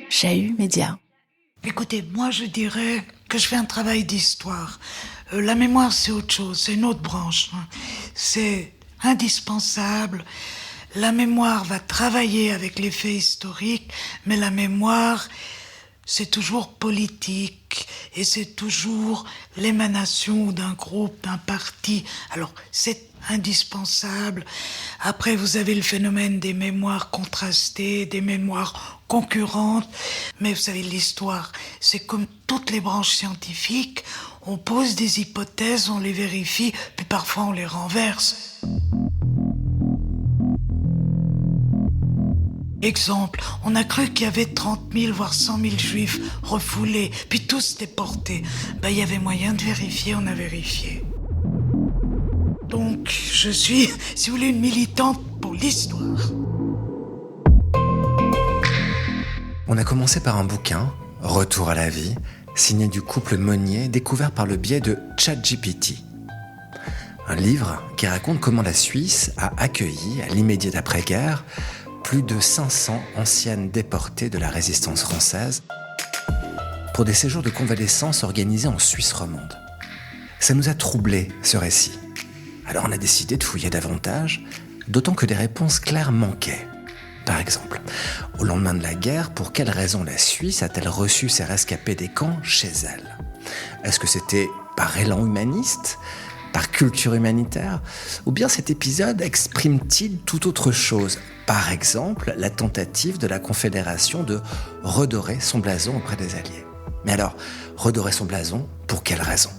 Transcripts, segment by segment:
Chahut Média. Écoutez, moi je dirais que je fais un travail d'histoire. La mémoire c'est autre chose, c'est une autre branche. C'est indispensable. La mémoire va travailler avec les faits historiques, mais la mémoire c'est toujours politique et c'est toujours l'émanation d'un groupe, d'un parti. Alors c'est indispensable. Après vous avez le phénomène des mémoires contrastées, des mémoires concurrentes. Mais vous savez, l'histoire, c'est comme toutes les branches scientifiques, on pose des hypothèses, on les vérifie, puis parfois on les renverse. Exemple, on a cru qu'il y avait 30 000 voire 100 000 juifs refoulés, puis tous déportés. Il y avait moyen de vérifier, on a vérifié. Donc, je suis, si vous voulez, une militante pour l'histoire. On a commencé par un bouquin, Retour à la vie, signé du couple Monnier, découvert par le biais de ChatGPT. Un livre qui raconte comment la Suisse a accueilli, à l'immédiat d'après-guerre, plus de 500 anciennes déportées de la résistance française pour des séjours de convalescence organisés en Suisse romande. Ça nous a troublés, ce récit. Alors on a décidé de fouiller davantage, d'autant que des réponses claires manquaient. Par exemple, au lendemain de la guerre, pour quelles raisons la Suisse a-t-elle reçu ses rescapés des camps chez elle ? Est-ce que c'était par élan humaniste ? Par culture humanitaire ? Ou bien cet épisode exprime-t-il tout autre chose ? Par exemple, la tentative de la Confédération de redorer son blason auprès des Alliés. Mais alors, redorer son blason, pour quelle raison ?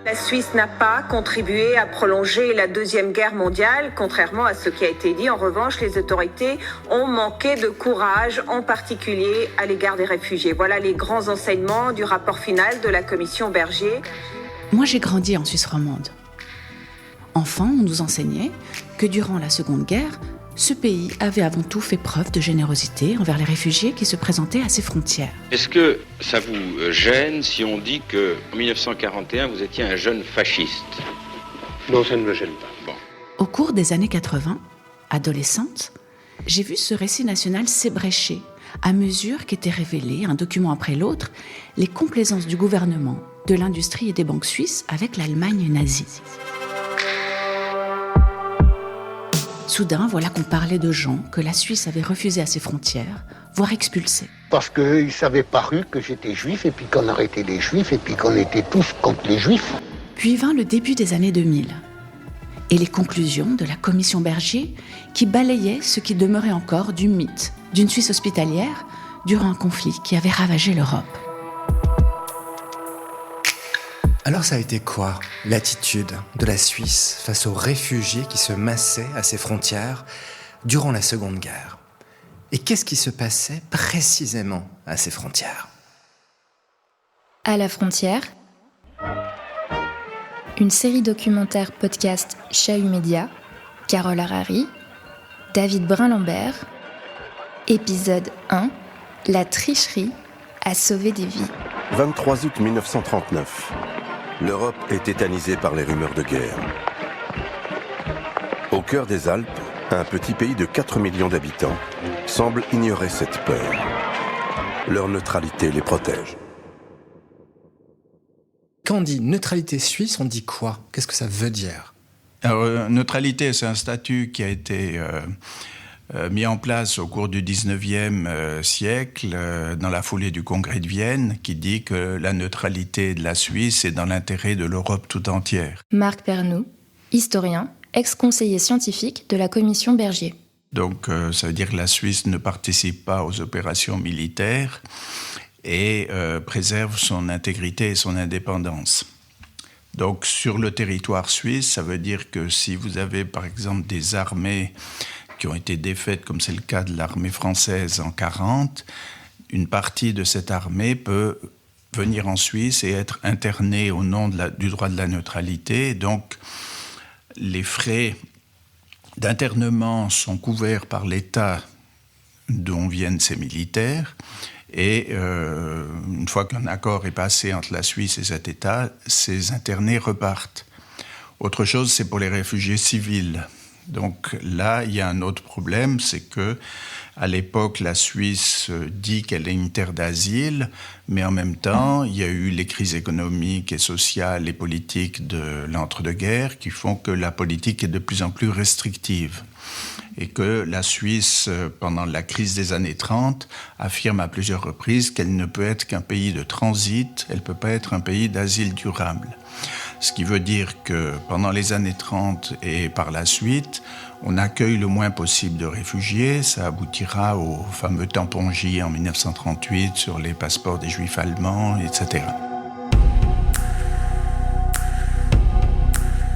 La Suisse n'a pas contribué à prolonger la Deuxième Guerre mondiale, contrairement à ce qui a été dit. En revanche, les autorités ont manqué de courage, en particulier à l'égard des réfugiés. Voilà les grands enseignements du rapport final de la commission Bergier. Moi, j'ai grandi en Suisse romande. Enfant, on nous enseignait que durant la Seconde Guerre, ce pays avait avant tout fait preuve de générosité envers les réfugiés qui se présentaient à ses frontières. Est-ce que ça vous gêne si on dit qu'en 1941, vous étiez un jeune fasciste ? Non, ça ne me gêne pas. Bon. Au cours des années 80, adolescente, j'ai vu ce récit national s'ébrécher à mesure qu'étaient révélés, un document après l'autre, les complaisances du gouvernement, de l'industrie et des banques suisses avec l'Allemagne nazie. Soudain, voilà qu'on parlait de gens que la Suisse avait refusés à ses frontières, voire expulsés. Parce qu'ils savaient paru que j'étais juif, et puis qu'on arrêtait les juifs, et puis qu'on était tous contre les juifs. Puis vint le début des années 2000, et les conclusions de la commission Bergier qui balayait ce qui demeurait encore du mythe d'une Suisse hospitalière durant un conflit qui avait ravagé l'Europe. Alors ça a été quoi, l'attitude de la Suisse face aux réfugiés qui se massaient à ses frontières durant la Seconde Guerre ? Et qu'est-ce qui se passait précisément à ces frontières ? À la frontière, une série documentaire podcast Chahut Média, Carole Harari, David Brun-Lambert, épisode 1, La tricherie a sauvé des vies. 23 août 1939. L'Europe est tétanisée par les rumeurs de guerre. Au cœur des Alpes, un petit pays de 4 millions d'habitants semble ignorer cette peur. Leur neutralité les protège. Quand on dit neutralité suisse, on dit quoi ? Qu'est-ce que ça veut dire ? Alors, neutralité, c'est un statut qui a été mis en place au cours du 19e siècle, dans la foulée du Congrès de Vienne, qui dit que la neutralité de la Suisse est dans l'intérêt de l'Europe tout entière. Marc Pernoud, historien, ex-conseiller scientifique de la commission Bergier. Donc, ça veut dire que la Suisse ne participe pas aux opérations militaires et préserve son intégrité et son indépendance. Donc, sur le territoire suisse, ça veut dire que si vous avez, par exemple, des armées qui ont été défaites, comme c'est le cas de l'armée française en 1940, une partie de cette armée peut venir en Suisse et être internée au nom du droit de la neutralité. Donc, les frais d'internement sont couverts par l'État dont viennent ces militaires. Et une fois qu'un accord est passé entre la Suisse et cet État, ces internés repartent. Autre chose, c'est pour les réfugiés civils. Donc là, il y a un autre problème, c'est que à l'époque, la Suisse dit qu'elle est une terre d'asile, mais en même temps, il y a eu les crises économiques et sociales et politiques de l'entre-deux-guerres qui font que la politique est de plus en plus restrictive. Et que la Suisse, pendant la crise des années 30, affirme à plusieurs reprises qu'elle ne peut être qu'un pays de transit, elle ne peut pas être un pays d'asile durable. Ce qui veut dire que pendant les années 30 et par la suite, on accueille le moins possible de réfugiés. Ça aboutira au fameux tampon J en 1938 sur les passeports des Juifs allemands, etc.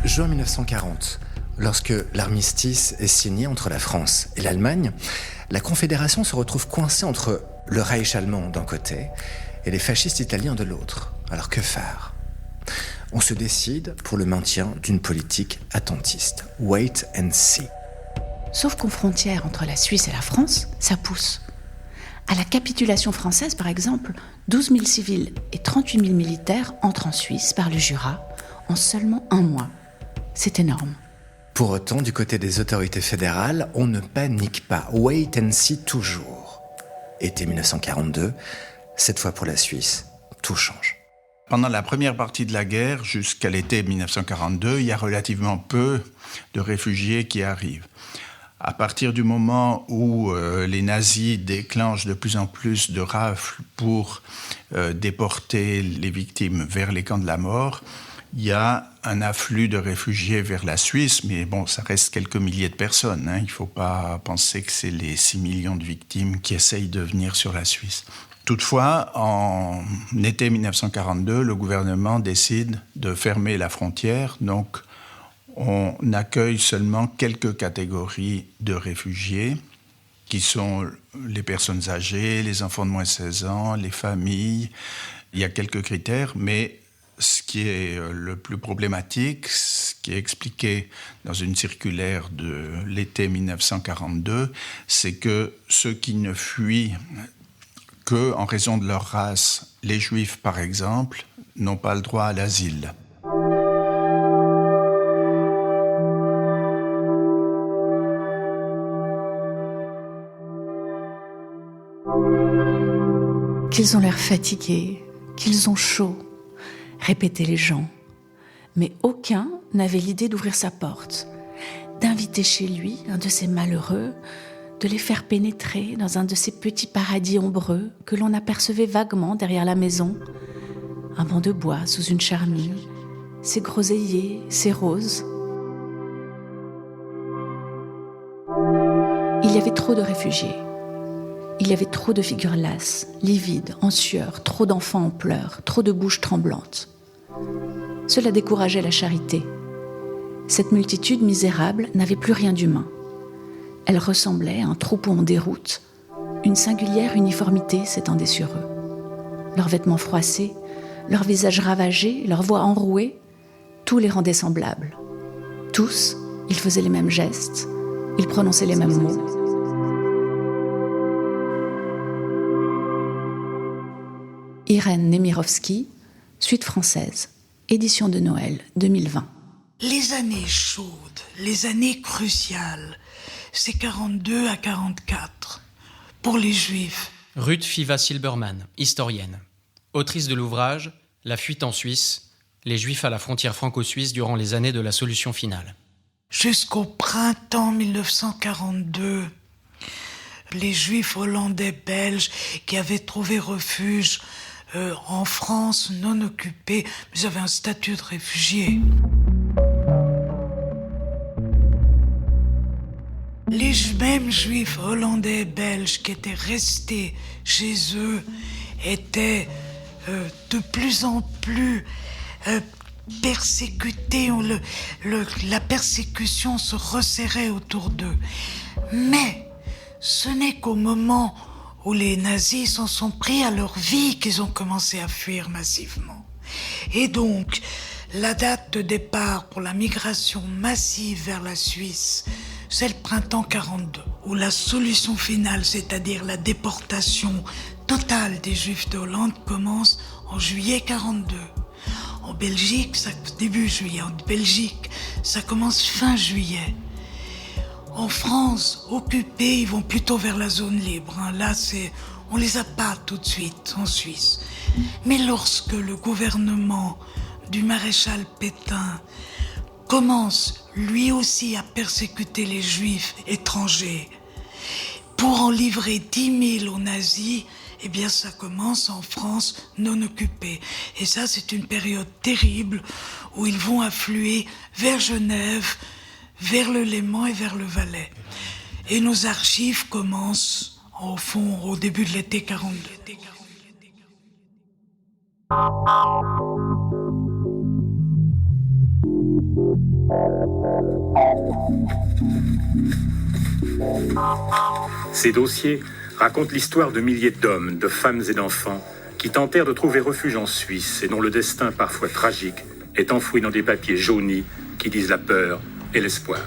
Juin 1940, lorsque l'armistice est signé entre la France et l'Allemagne, la Confédération se retrouve coincée entre le Reich allemand d'un côté et les fascistes italiens de l'autre. Alors que faire ? On se décide pour le maintien d'une politique attentiste. Wait and see. Sauf qu'aux frontières entre la Suisse et la France, ça pousse. À la capitulation française, par exemple, 12 000 civils et 38 000 militaires entrent en Suisse par le Jura en seulement 1 mois. C'est énorme. Pour autant, du côté des autorités fédérales, on ne panique pas. Wait and see toujours. Été 1942, cette fois pour la Suisse, tout change. Pendant la première partie de la guerre, jusqu'à l'été 1942, il y a relativement peu de réfugiés qui arrivent. À partir du moment où les nazis déclenchent de plus en plus de rafles pour déporter les victimes vers les camps de la mort, il y a un afflux de réfugiés vers la Suisse, mais bon, ça reste quelques milliers de personnes. Il ne faut pas penser que c'est les 6 millions de victimes qui essayent de venir sur la Suisse. Toutefois, en été 1942, le gouvernement décide de fermer la frontière, donc on accueille seulement quelques catégories de réfugiés, qui sont les personnes âgées, les enfants de moins de 16 ans, les familles. Il y a quelques critères, mais ce qui est le plus problématique, ce qui est expliqué dans une circulaire de l'été 1942, c'est que ceux qui ne fuient que en raison de leur race, les Juifs par exemple, n'ont pas le droit à l'asile. Qu'ils ont l'air fatigués, qu'ils ont chaud, répétaient les gens. Mais aucun n'avait l'idée d'ouvrir sa porte, d'inviter chez lui un de ces malheureux, de les faire pénétrer dans un de ces petits paradis ombreux que l'on apercevait vaguement derrière la maison. Un banc de bois sous une charmille, ses groseilliers, ses roses. Il y avait trop de réfugiés. Il y avait trop de figures lasses, livides, en sueur, trop d'enfants en pleurs, trop de bouches tremblantes. Cela décourageait la charité. Cette multitude misérable n'avait plus rien d'humain. Elle ressemblait à un troupeau en déroute. Une singulière uniformité s'étendait sur eux. Leurs vêtements froissés, leurs visages ravagés, leurs voix enrouées, tout les rendait semblables. Tous, ils faisaient les mêmes gestes, ils prononçaient les mêmes mots. Irène Nemirovsky, Suite française, édition de Noël 2020. Les années chaudes, les années cruciales, c'est 42 à 44 pour les Juifs. Ruth Fiva-Silberman, historienne. Autrice de l'ouvrage « La fuite en Suisse, les Juifs à la frontière franco-suisse durant les années de la solution finale ». Jusqu'au printemps 1942, les Juifs hollandais belges qui avaient trouvé refuge en France non occupée, mais avaient un statut de réfugiés. Les mêmes Juifs hollandais et belges qui étaient restés chez eux étaient de plus en plus persécutés. La persécution se resserrait autour d'eux. Mais ce n'est qu'au moment où les nazis s'en sont pris à leur vie qu'ils ont commencé à fuir massivement. Et donc, la date de départ pour la migration massive vers la Suisse, c'est le printemps 42, où la solution finale, c'est-à-dire la déportation totale des Juifs de Hollande, commence en juillet 42. En Belgique, début juillet. En Belgique, ça commence fin juillet. En France, occupés, ils vont plutôt vers la zone libre. Là, on les a pas tout de suite en Suisse. Mais lorsque le gouvernement du maréchal Pétain commence lui aussi à persécuter les juifs étrangers pour en livrer 10 000 aux nazis, eh bien ça commence en France non occupée. Et ça, c'est une période terrible où ils vont affluer vers Genève, vers le Léman et vers le Valais. Et nos archives commencent, au fond, au début de l'été 42. Ces dossiers racontent l'histoire de milliers d'hommes, de femmes et d'enfants qui tentèrent de trouver refuge en Suisse et dont le destin, parfois tragique, est enfoui dans des papiers jaunis qui disent la peur et l'espoir.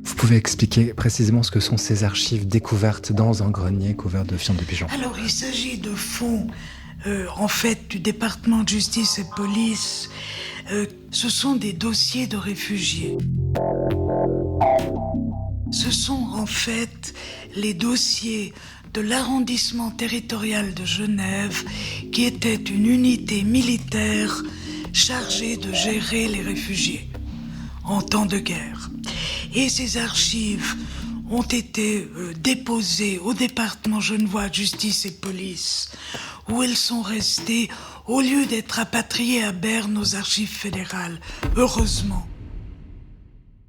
Vous pouvez expliquer précisément ce que sont ces archives découvertes dans un grenier couvert de fientes de pigeons? Alors, il s'agit de fonds, en fait, du département de justice et police. Ce sont des dossiers de réfugiés. Ce sont en fait les dossiers de l'arrondissement territorial de Genève, qui était une unité militaire chargée de gérer les réfugiés en temps de guerre. Et ces archives ont été déposées au département genevois de justice et police, où elles sont restées au lieu d'être rapatriées à Berne aux archives fédérales, heureusement.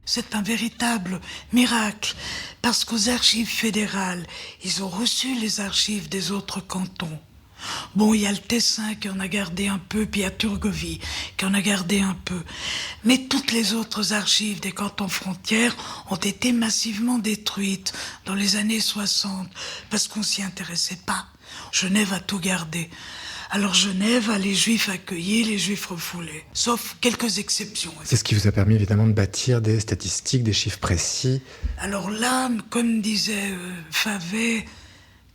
C'est un véritable miracle, parce qu'aux archives fédérales, ils ont reçu les archives des autres cantons. Bon, il y a le Tessin qui en a gardé un peu, puis il y a Turgovie qui en a gardé un peu. Mais toutes les autres archives des cantons frontières ont été massivement détruites dans les années 60, parce qu'on s'y intéressait pas. Genève a tout gardé. Alors Genève a les Juifs accueillis, les Juifs refoulés, sauf quelques exceptions. C'est ce qui vous a permis évidemment de bâtir des statistiques, des chiffres précis. Alors là, comme disait Favet,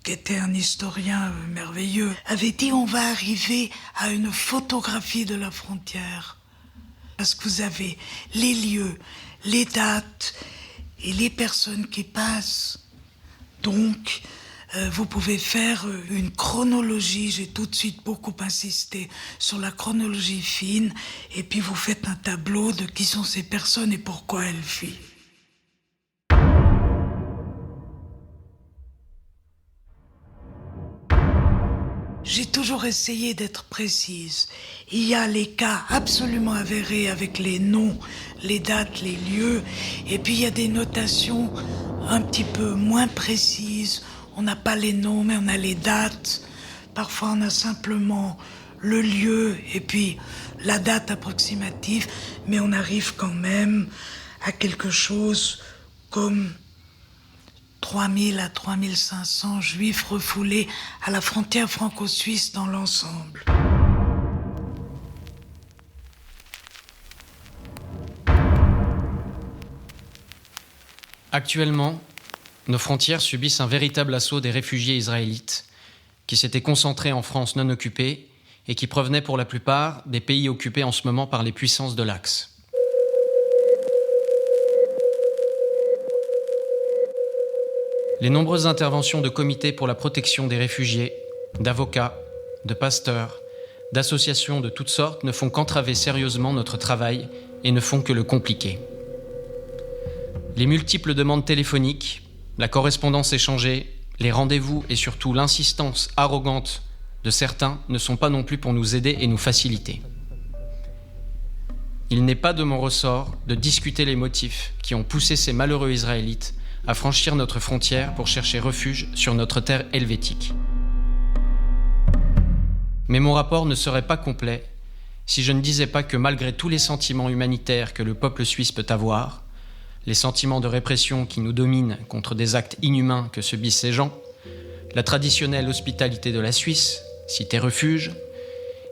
qui était un historien merveilleux, avait dit on va arriver à une photographie de la frontière. Parce que vous avez les lieux, les dates et les personnes qui passent. Donc, vous pouvez faire une chronologie, j'ai tout de suite beaucoup insisté sur la chronologie fine, et puis vous faites un tableau de qui sont ces personnes et pourquoi elles fuient. J'ai toujours essayé d'être précise. Il y a les cas absolument avérés avec les noms, les dates, les lieux, et puis il y a des notations un petit peu moins précises. On n'a pas les noms, mais on a les dates. Parfois, on a simplement le lieu et puis la date approximative, mais on arrive quand même à quelque chose comme 3000 à 3500 juifs refoulés à la frontière franco-suisse dans l'ensemble. Actuellement, nos frontières subissent un véritable assaut des réfugiés israélites qui s'étaient concentrés en France non occupée et qui provenaient pour la plupart des pays occupés en ce moment par les puissances de l'Axe. Les nombreuses interventions de comités pour la protection des réfugiés, d'avocats, de pasteurs, d'associations de toutes sortes ne font qu'entraver sérieusement notre travail et ne font que le compliquer. Les multiples demandes téléphoniques, la correspondance échangée, les rendez-vous et surtout l'insistance arrogante de certains ne sont pas non plus pour nous aider et nous faciliter. Il n'est pas de mon ressort de discuter les motifs qui ont poussé ces malheureux Israélites à franchir notre frontière pour chercher refuge sur notre terre helvétique. Mais mon rapport ne serait pas complet si je ne disais pas que malgré tous les sentiments humanitaires que le peuple suisse peut avoir, les sentiments de répression qui nous dominent contre des actes inhumains que subissent ces gens, la traditionnelle hospitalité de la Suisse, cité refuge,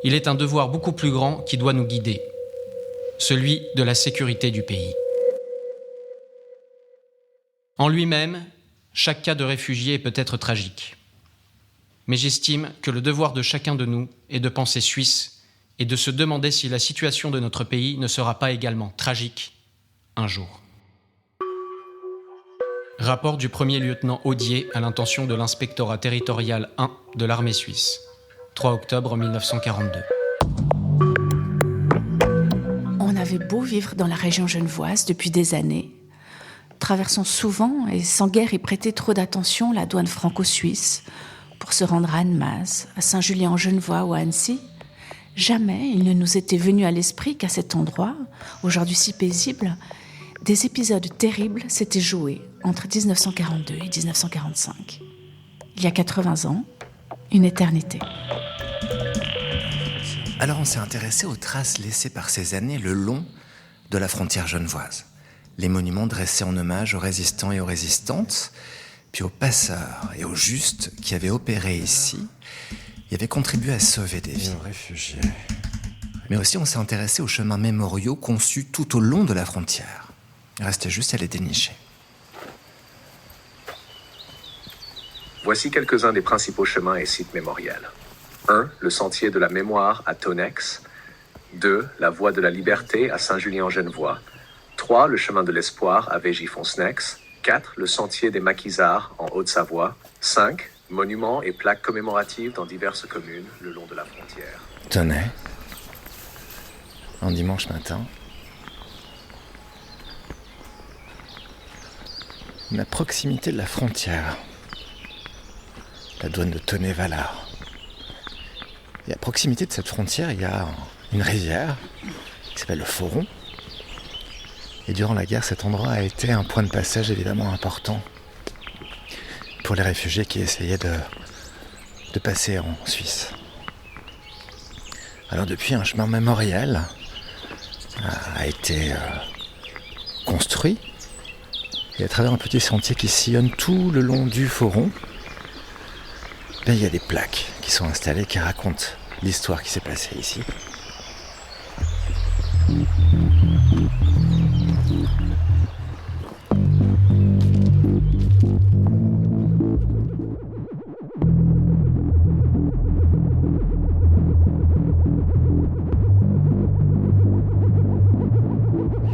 il est un devoir beaucoup plus grand qui doit nous guider, celui de la sécurité du pays. En lui-même, chaque cas de réfugié est peut-être tragique. Mais j'estime que le devoir de chacun de nous est de penser suisse et de se demander si la situation de notre pays ne sera pas également tragique un jour. Rapport du premier lieutenant Audier à l'intention de l'inspectorat territorial 1 de l'armée suisse. 3 octobre 1942. On avait beau vivre dans la région genevoise depuis des années, traversant souvent et sans guère y prêter trop d'attention la douane franco-suisse pour se rendre à Annemasse, à Saint-Julien-en-Genevois ou à Annecy, jamais il ne nous était venu à l'esprit qu'à cet endroit, aujourd'hui si paisible, des épisodes terribles s'étaient joués entre 1942 et 1945. Il y a 80 ans, une éternité. Alors on s'est intéressé aux traces laissées par ces années le long de la frontière genevoise. Les monuments dressés en hommage aux résistants et aux résistantes, puis aux passeurs et aux justes qui avaient opéré ici et avaient contribué à sauver des vies. Réfugiés. Mais aussi on s'est intéressé aux chemins mémoriaux conçus tout au long de la frontière. Il restait juste à les dénicher. Voici quelques-uns des principaux chemins et sites mémoriels. 1. Le sentier de la mémoire à Tonnex. 2. La voie de la liberté à Saint-Julien-en-Genevois. 3. Le chemin de l'espoir à Veigy-Foncenex. 4. Le sentier des Maquisards en Haute-Savoie. 5. Monuments et plaques commémoratives dans diverses communes le long de la frontière. Tenez, un dimanche matin, à proximité de la frontière, la douane de Tonnet-Valard. Et à proximité de cette frontière, il y a une rivière qui s'appelle le Foron. Et durant la guerre, cet endroit a été un point de passage évidemment important pour les réfugiés qui essayaient de passer en Suisse. Alors depuis, un chemin mémoriel a été construit. Et à travers un petit sentier qui sillonne tout le long du Foron, il y a des plaques qui sont installées qui racontent l'histoire qui s'est passée ici.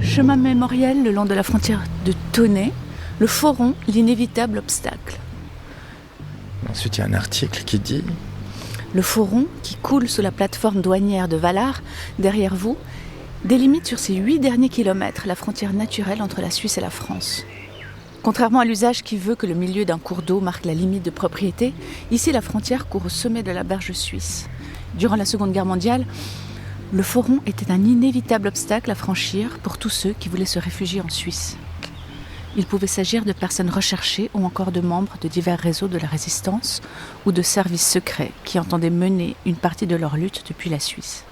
Chemin mémoriel le long de la frontière de Tonnet, le Foron, l'inévitable obstacle. Ensuite, il y a un article qui dit Le Foron, qui coule sous la plateforme douanière de Valard, derrière vous, délimite sur ses 8 derniers kilomètres la frontière naturelle entre la Suisse et la France. Contrairement à l'usage qui veut que le milieu d'un cours d'eau marque la limite de propriété, ici la frontière court au sommet de la berge suisse. Durant la Seconde Guerre mondiale, le Foron était un inévitable obstacle à franchir pour tous ceux qui voulaient se réfugier en Suisse. Il pouvait s'agir de personnes recherchées ou encore de membres de divers réseaux de la résistance ou de services secrets qui entendaient mener une partie de leur lutte depuis la Suisse.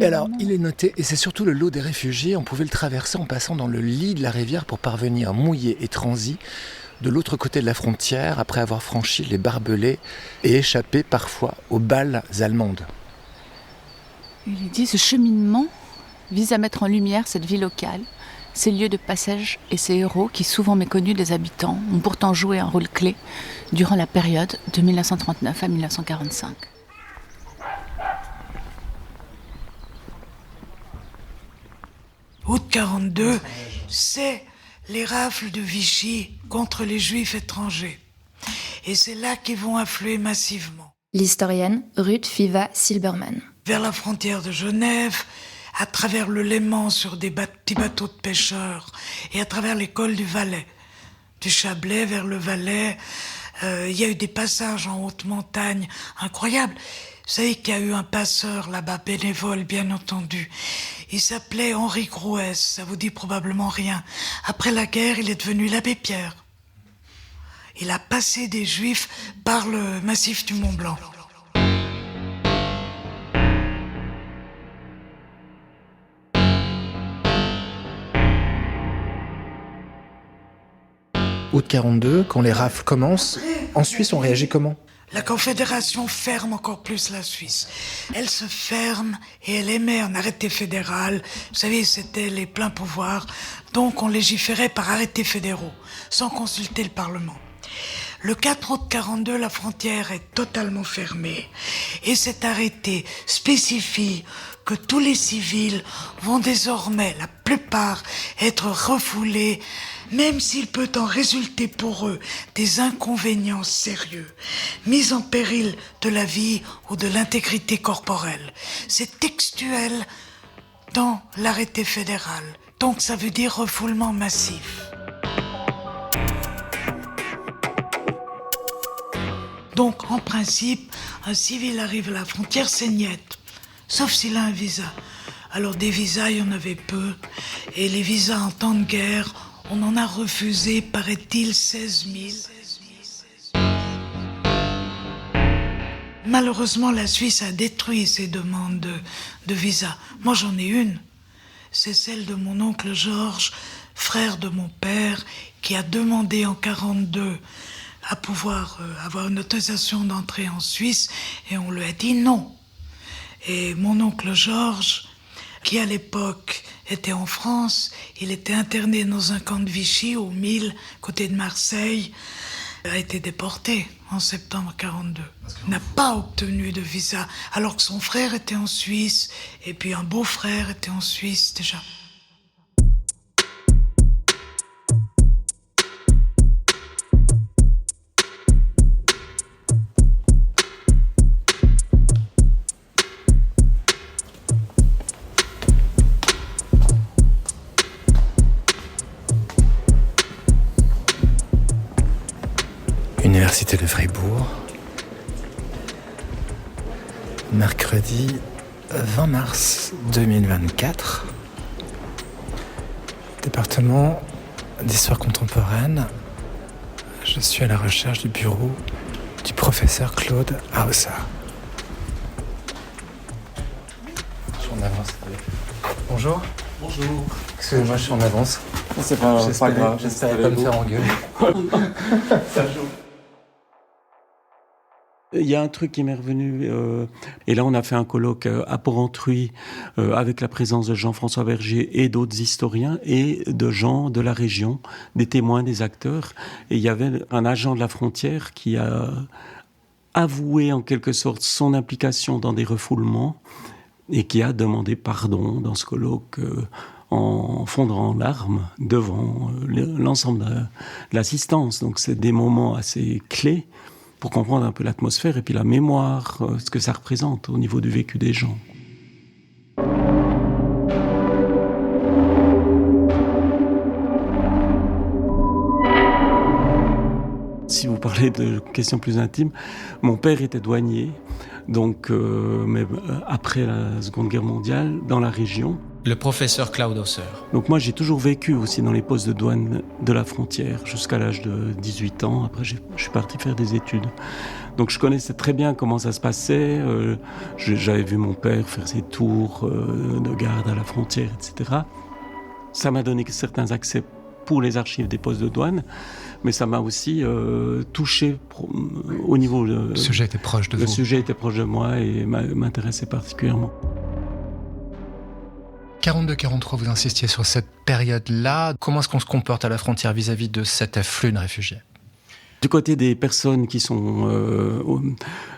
Et alors, il est noté, et c'est surtout le lot des réfugiés, on pouvait le traverser en passant dans le lit de la rivière pour parvenir mouillé et transi de l'autre côté de la frontière après avoir franchi les barbelés et échappé parfois aux balles allemandes. Il dit ce cheminement vise à mettre en lumière cette vie locale, ces lieux de passage et ces héros qui, souvent méconnus des habitants, ont pourtant joué un rôle clé durant la période de 1939 à 1945. Août 42, c'est les rafles de Vichy contre les Juifs étrangers. Et c'est là qu'ils vont affluer massivement. L'historienne Ruth Fiva-Silberman. Vers la frontière de Genève, à travers le Léman sur des petits bateaux de pêcheurs et à travers les cols du Valais. Du Chablais vers le Valais, il y a eu des passages en haute montagne incroyables. Vous savez qu'il y a eu un passeur là-bas, bénévole bien entendu. Il s'appelait Henri Grouès, ça vous dit probablement rien. Après la guerre, il est devenu l'abbé Pierre. Il a passé des Juifs par le massif du Mont-Blanc. Août 42, quand les rafles commencent, en Suisse, on réagit comment ? La Confédération ferme encore plus la Suisse. Elle se ferme et elle émet un arrêté fédéral. Vous savez, c'était les pleins pouvoirs. Donc on légiférait par arrêtés fédéraux, sans consulter le Parlement. Le 4 août 42, la frontière est totalement fermée. Et cet arrêté spécifie que tous les civils vont désormais, la plupart, être refoulés même s'il peut en résulter pour eux des inconvénients sérieux, mise en péril de la vie ou de l'intégrité corporelle. C'est textuel dans l'arrêté fédéral, donc ça veut dire refoulement massif. Donc, en principe, un civil arrive à la frontière, c'est niet, sauf s'il a un visa. Alors, des visas, il y en avait peu, et les visas en temps de guerre, on en a refusé, paraît-il, 16 000. Malheureusement, la Suisse a détruit ces demandes de visa. Moi, j'en ai une. C'est celle de mon oncle Georges, frère de mon père, qui a demandé en 1942 à pouvoir avoir une autorisation d'entrée en Suisse, et on lui a dit non. Et mon oncle Georges, qui à l'époque était en France, il était interné dans un camp de Vichy, au Mille, côté de Marseille, a été déporté en septembre 1942. N'a pas obtenu de visa, alors que son frère était en Suisse, et puis un beau-frère était en Suisse déjà. Université de Fribourg, mercredi 20 mars 2024, département d'histoire contemporaine. Je suis à la recherche du bureau du professeur Claude Hausser. Je suis en avance. Bonjour. Bonjour. Excusez-moi, je suis en avance. C'est pas grave. J'espérais pas me faire engueuler. Ça joue. Il y a un truc qui m'est revenu, et là on a fait un colloque à Porrentruy avec la présence de Jean-François Berger et d'autres historiens et de gens de la région, des témoins, des acteurs. Et il y avait un agent de la frontière qui a avoué en quelque sorte son implication dans des refoulements et qui a demandé pardon dans ce colloque en fondant en larmes devant l'ensemble de l'assistance. Donc c'est des moments assez clés pour comprendre un peu l'atmosphère et puis la mémoire, ce que ça représente au niveau du vécu des gens. Si vous parlez de questions plus intimes, mon père était douanier, donc mais après la Seconde Guerre mondiale, dans la région. Le professeur Claude Hausser. Donc moi, j'ai toujours vécu aussi dans les postes de douane de la frontière jusqu'à l'âge de 18 ans. Après, je suis parti faire des études. Donc je connaissais très bien comment ça se passait. J'avais vu mon père faire ses tours de garde à la frontière, etc. Ça m'a donné certains accès pour les archives des postes de douane, mais ça m'a aussi touché au niveau... Le sujet était proche de vous. Le sujet était proche de moi et m'intéressait particulièrement. 42-43, vous insistiez sur cette période-là. Comment est-ce qu'on se comporte à la frontière vis-à-vis de cet afflux de réfugiés ? Du côté des personnes qui sont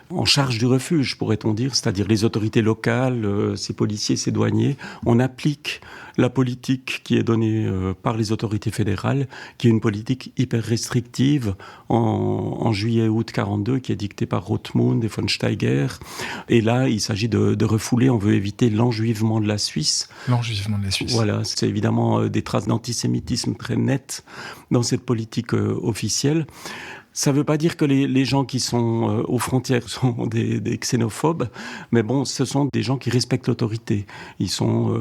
en charge du refuge, pourrait-on dire, c'est-à-dire les autorités locales, ces policiers, ces douaniers, on applique la politique qui est donnée par les autorités fédérales, qui est une politique hyper restrictive en juillet-août 42, qui est dictée par Rothmund et von Steiger. Et là, il s'agit de refouler, on veut éviter l'enjuivement de la Suisse. L'enjuivement de la Suisse. Voilà, c'est évidemment des traces d'antisémitisme très nettes dans cette politique officielle. Ça ne veut pas dire que les gens qui sont aux frontières sont des xénophobes, mais bon, ce sont des gens qui respectent l'autorité. Ils sont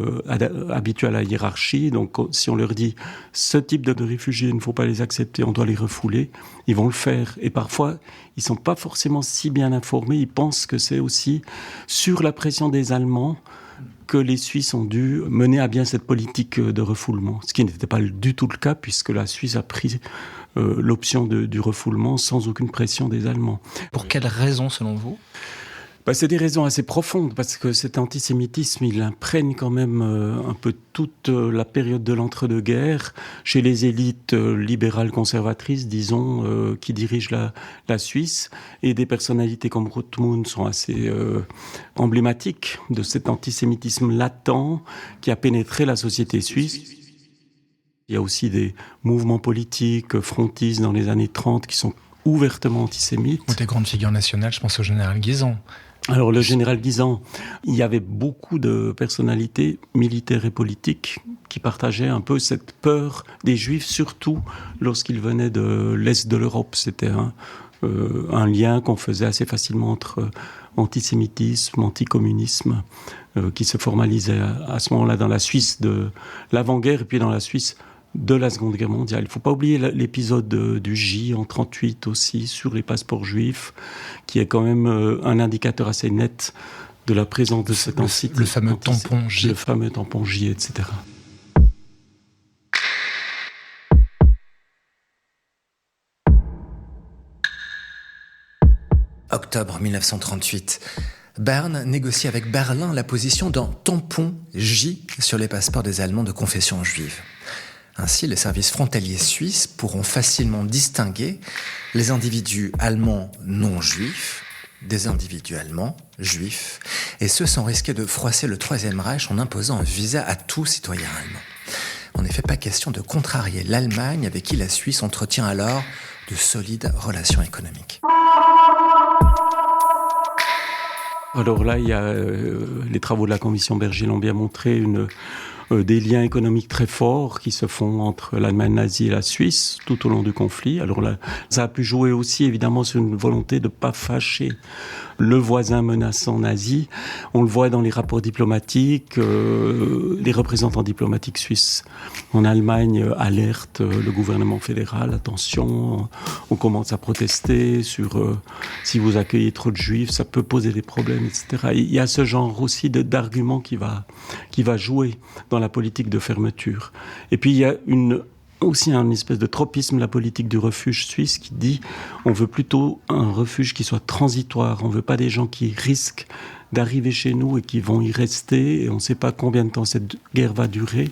habitués à la hiérarchie, donc si on leur dit « ce type de réfugiés, il ne faut pas les accepter, on doit les refouler », ils vont le faire. Et parfois, ils ne sont pas forcément si bien informés, ils pensent que c'est aussi sur la pression des Allemands que les Suisses ont dû mener à bien cette politique de refoulement, ce qui n'était pas du tout le cas, puisque la Suisse a pris l'option du refoulement sans aucune pression des Allemands. Pour quelles raisons, selon vous ? C'est des raisons assez profondes, parce que cet antisémitisme, il imprègne quand même un peu toute la période de l'entre-deux-guerres, chez les élites libérales conservatrices, disons, qui dirigent la Suisse, et des personnalités comme Rothmund sont assez emblématiques de cet antisémitisme latent qui a pénétré la société suisse. Il Il y a aussi des mouvements politiques frontistes dans les années 30 qui sont ouvertement antisémites. Ou des grandes figures nationales, je pense au général Guisan. Alors le général Guisan, il y avait beaucoup de personnalités militaires et politiques qui partageaient un peu cette peur des Juifs, surtout lorsqu'ils venaient de l'Est de l'Europe. C'était un lien qu'on faisait assez facilement entre antisémitisme, anticommunisme, qui se formalisait à ce moment-là dans la Suisse de l'avant-guerre et puis dans la Suisse de la Seconde Guerre mondiale. Il ne faut pas oublier l'épisode du J en 1938 aussi, sur les passeports juifs, qui est quand même un indicateur assez net de la présence de cette antisémitisme. Le fameux tampon J. Le fameux tampon J, etc. Octobre 1938. Berne négocie avec Berlin la position d'un tampon J sur les passeports des Allemands de confession juive. Ainsi, les services frontaliers suisses pourront facilement distinguer les individus allemands non juifs des individus allemands juifs, et ce sans risquer de froisser le Troisième Reich en imposant un visa à tout citoyen allemand. En effet, pas question de contrarier l'Allemagne avec qui la Suisse entretient alors de solides relations économiques. Alors là, il y a les travaux de la commission Berger l'ont bien montré des liens économiques très forts qui se font entre l'Allemagne nazie et la Suisse tout au long du conflit. Alors là, ça a pu jouer aussi évidemment sur une volonté de ne pas fâcher le voisin menaçant nazi. On le voit dans les rapports diplomatiques, les représentants diplomatiques suisses en Allemagne alertent le gouvernement fédéral, attention, on commence à protester sur si vous accueillez trop de juifs, ça peut poser des problèmes, etc. Il y a ce genre aussi d'argument qui va jouer dans la politique de fermeture. Et puis il y a aussi un espèce de tropisme, la politique du refuge suisse, qui dit on veut plutôt un refuge qui soit transitoire, on veut pas des gens qui risquent d'arriver chez nous et qui vont y rester, et on ne sait pas combien de temps cette guerre va durer.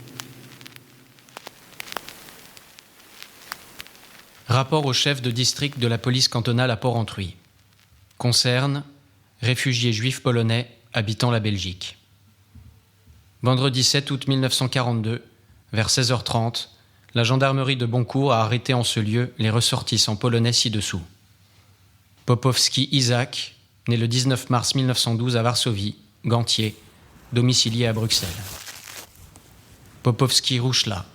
Rapport au chef de district de la police cantonale à Port-Entruy. Concerne réfugiés juifs polonais habitant la Belgique. Vendredi 7 août 1942, vers 16h30, la gendarmerie de Boncourt a arrêté en ce lieu les ressortissants polonais ci-dessous. Popowski Isaac, né le 19 mars 1912 à Varsovie, gantier, domicilié à Bruxelles. Popowski Ruszla,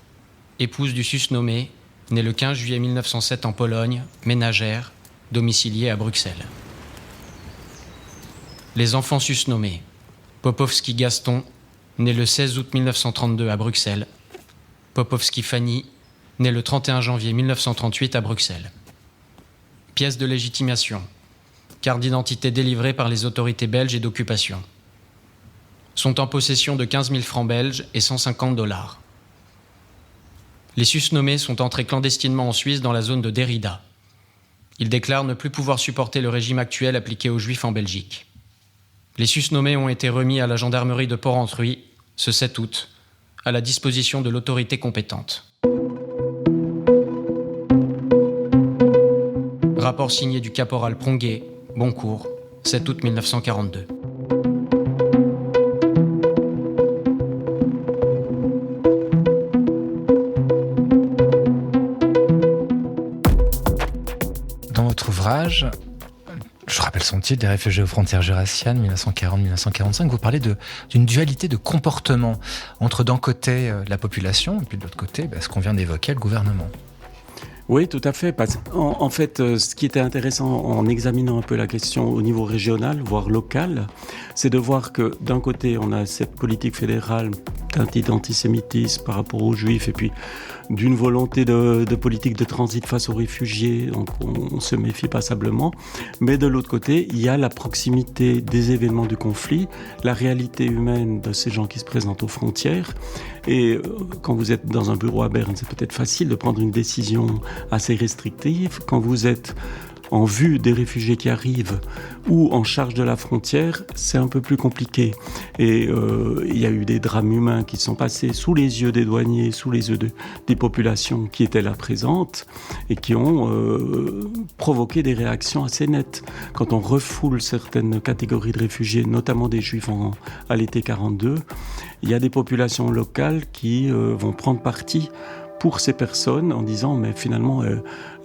épouse du susnommé, né le 15 juillet 1907 en Pologne, ménagère, domiciliée à Bruxelles. Les enfants susnommés. Popowski Gaston, né le 16 août 1932 à Bruxelles. Popowski Fanny, né le 31 janvier 1938 à Bruxelles. Pièce de légitimation. Carte d'identité délivrée par les autorités belges et d'occupation. Sont en possession de 15 000 francs belges et $150. Les susnommés sont entrés clandestinement en Suisse dans la zone de Derrida. Ils déclarent ne plus pouvoir supporter le régime actuel appliqué aux Juifs en Belgique. Les susnommés ont été remis à la gendarmerie de Port-Entruy ce 7 août, à la disposition de l'autorité compétente. Rapport signé du caporal Pronguet, Boncourt, 7 août 1942. Dans votre ouvrage, je rappelle son titre, des réfugiés aux frontières jurassiennes, 1940-1945, vous parlez d'une dualité de comportement entre d'un côté la population et puis de l'autre côté ce qu'on vient d'évoquer, le gouvernement. Oui, tout à fait. En fait, ce qui était intéressant en examinant un peu la question au niveau régional, voire local, c'est de voir que d'un côté, on a cette politique fédérale teintée d'antisémitisme par rapport aux Juifs, et puis d'une volonté de politique de transit face aux réfugiés, donc on se méfie passablement. Mais de l'autre côté, il y a la proximité des événements du conflit, la réalité humaine de ces gens qui se présentent aux frontières. Et quand vous êtes dans un bureau à Berne, c'est peut-être facile de prendre une décision assez restrictive. Quand vous êtes en vue des réfugiés qui arrivent ou en charge de la frontière, c'est un peu plus compliqué. Et il y a eu des drames humains qui sont passés sous les yeux des douaniers, sous les yeux des populations qui étaient là présentes et qui ont provoqué des réactions assez nettes. Quand on refoule certaines catégories de réfugiés, notamment des Juifs à l'été 42, il y a des populations locales qui vont prendre parti pour ces personnes en disant mais finalement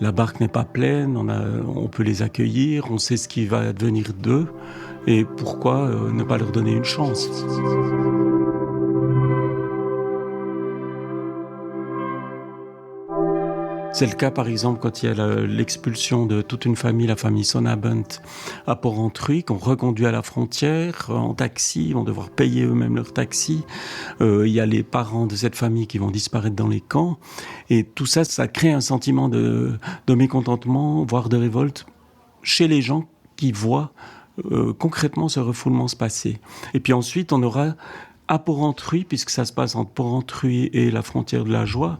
la barque n'est pas pleine, on peut les accueillir, on sait ce qui va advenir d'eux et pourquoi ne pas leur donner une chance. C'est le cas, par exemple, quand il y a l'expulsion de toute une famille, la famille Sonnabend, à Porrentruy, qu'on reconduit à la frontière en taxi, ils vont devoir payer eux-mêmes leur taxi. Il y a les parents de cette famille qui vont disparaître dans les camps. Et tout ça, ça crée un sentiment de mécontentement, voire de révolte, chez les gens qui voient concrètement ce refoulement se passer. Et puis ensuite, on aura à Porrentruy, puisque ça se passe entre Porrentruy et la frontière de la Joie,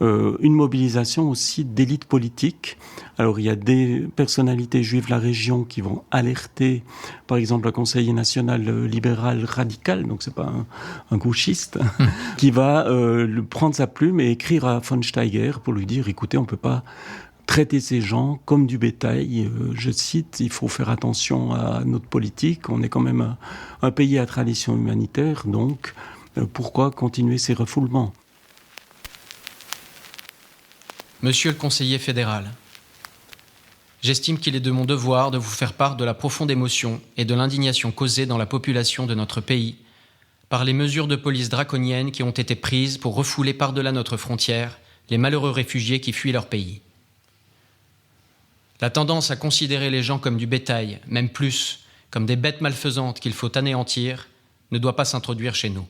une mobilisation aussi d'élites politiques. Alors il y a des personnalités juives de la région qui vont alerter, par exemple un conseiller national libéral radical, donc c'est pas un gauchiste, qui va prendre sa plume et écrire à von Steiger pour lui dire écoutez, on peut pas traiter ces gens comme du bétail. Je cite, il faut faire attention à notre politique. On est quand même un pays à tradition humanitaire, donc pourquoi continuer ces refoulements ? Monsieur le conseiller fédéral, j'estime qu'il est de mon devoir de vous faire part de la profonde émotion et de l'indignation causée dans la population de notre pays par les mesures de police draconiennes qui ont été prises pour refouler par-delà notre frontière les malheureux réfugiés qui fuient leur pays. La tendance à considérer les gens comme du bétail, même plus, comme des bêtes malfaisantes qu'il faut anéantir, ne doit pas s'introduire chez nous.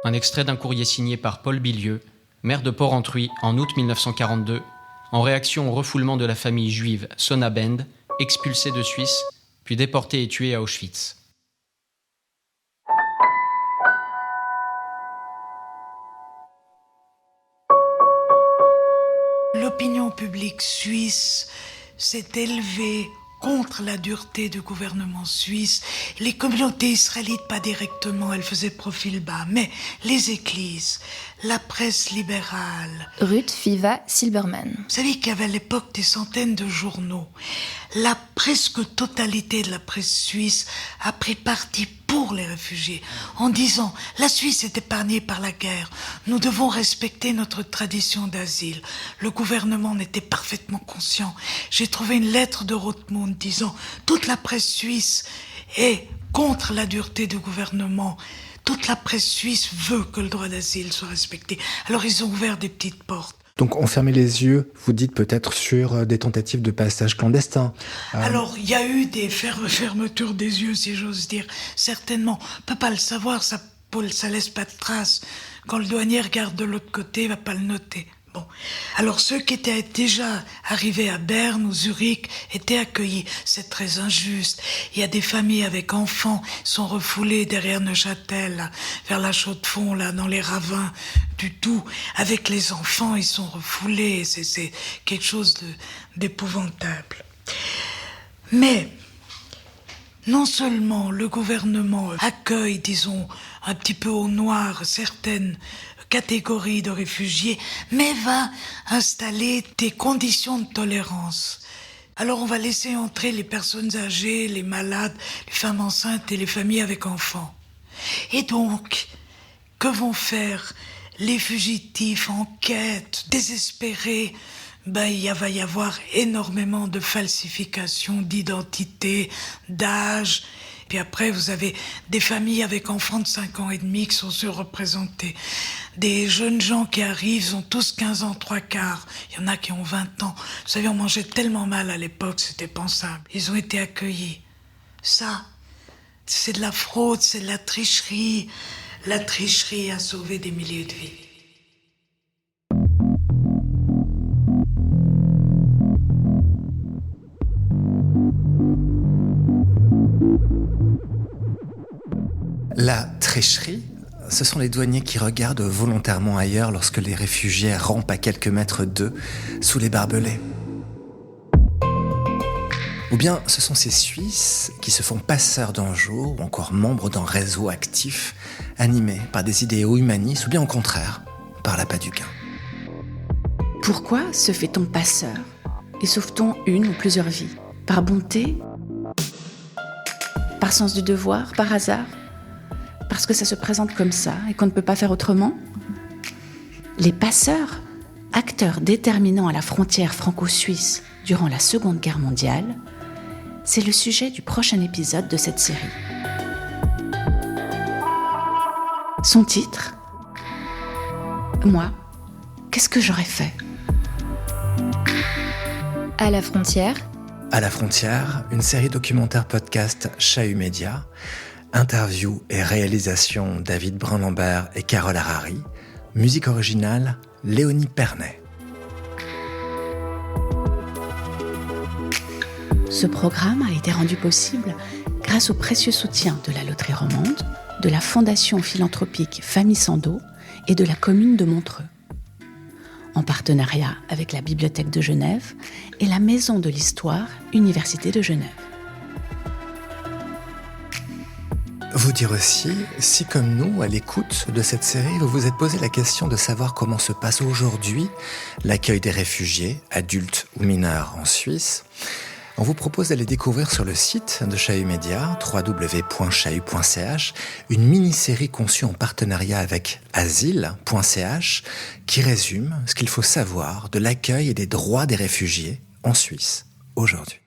Un extrait d'un courrier signé par Paul Bilieu, maire de Porrentruy en août 1942, en réaction au refoulement de la famille juive Sonnabend, expulsée de Suisse, puis déportée et tuée à Auschwitz. L'opinion publique suisse s'est élevée contre la dureté du gouvernement suisse. Les communautés israélites, pas directement, elles faisaient profil bas, mais les églises, la presse libérale. Ruth Fiva Silberman. Vous savez qu'il y avait à l'époque des centaines de journaux. La presque totalité de la presse suisse a pris parti pour les réfugiés, en disant « La Suisse est épargnée par la guerre, nous devons respecter notre tradition d'asile ». Le gouvernement en était parfaitement conscient. J'ai trouvé une lettre de Rothmund disant « Toute la presse suisse est contre la dureté du gouvernement. Toute la presse suisse veut que le droit d'asile soit respecté. » Alors ils ont ouvert des petites portes. Donc on fermait les yeux, vous dites peut-être sur des tentatives de passage clandestin. Alors il y a eu des fermetures des yeux, si j'ose dire, certainement. On ne peut pas le savoir, ça laisse pas de traces. Quand le douanier regarde de l'autre côté, il va pas le noter. Bon. Alors ceux qui étaient déjà arrivés à Berne ou Zurich étaient accueillis. C'est très injuste. Il y a des familles avec enfants sont refoulées derrière Neuchâtel, là, vers la Chaux-de-Fonds, là, dans les ravins du Doubs. Avec les enfants, ils sont refoulés. C'est quelque chose d'épouvantable. Mais non seulement le gouvernement accueille, disons, un petit peu au noir certaines catégorie de réfugiés, mais va installer des conditions de tolérance. Alors on va laisser entrer les personnes âgées, les malades, les femmes enceintes et les familles avec enfants. Et donc, que vont faire les fugitifs en quête, désespérés? Il va y avoir énormément de falsifications d'identité, d'âge. Puis après, vous avez des familles avec enfants de 5 ans et demi qui sont surreprésentées. Des jeunes gens qui arrivent, ils ont tous 15 ans, 3/4. Il y en a qui ont 20 ans. Vous savez, on mangeait tellement mal à l'époque, c'était pensable. Ils ont été accueillis. Ça, c'est de la fraude, c'est de la tricherie. La tricherie a sauvé des milliers de vies. La tricherie, ce sont les douaniers qui regardent volontairement ailleurs lorsque les réfugiés rampent à quelques mètres d'eux, sous les barbelés. Ou bien ce sont ces Suisses qui se font passeurs d'un jour ou encore membres d'un réseau actif, animés par des idéaux humanistes ou bien au contraire, par l'appât du gain. Pourquoi se fait-on passeur et sauve-t-on une ou plusieurs vies? Par bonté? Par sens du devoir, par hasard? Parce que ça se présente comme ça et qu'on ne peut pas faire autrement? Les passeurs, acteurs déterminants à la frontière franco-suisse durant la Seconde Guerre mondiale, c'est le sujet du prochain épisode de cette série. Son titre ? Moi, qu'est-ce que j'aurais fait ? À la frontière. À la frontière, une série documentaire podcast Chahut Média, interview et réalisation David Brun-Lambert et Carole Harary, musique originale Léonie Pernet. Ce programme a été rendu possible grâce au précieux soutien de la Loterie Romande, de la Fondation philanthropique Famille Sando et de la commune de Montreux. En partenariat avec la Bibliothèque de Genève et la Maison de l'Histoire, Université de Genève. Vous dire aussi, si comme nous, à l'écoute de cette série, vous vous êtes posé la question de savoir comment se passe aujourd'hui l'accueil des réfugiés, adultes ou mineurs en Suisse, on vous propose d'aller découvrir sur le site de Chahut Média, www.chahut.ch, une mini-série conçue en partenariat avec asile.ch qui résume ce qu'il faut savoir de l'accueil et des droits des réfugiés en Suisse aujourd'hui.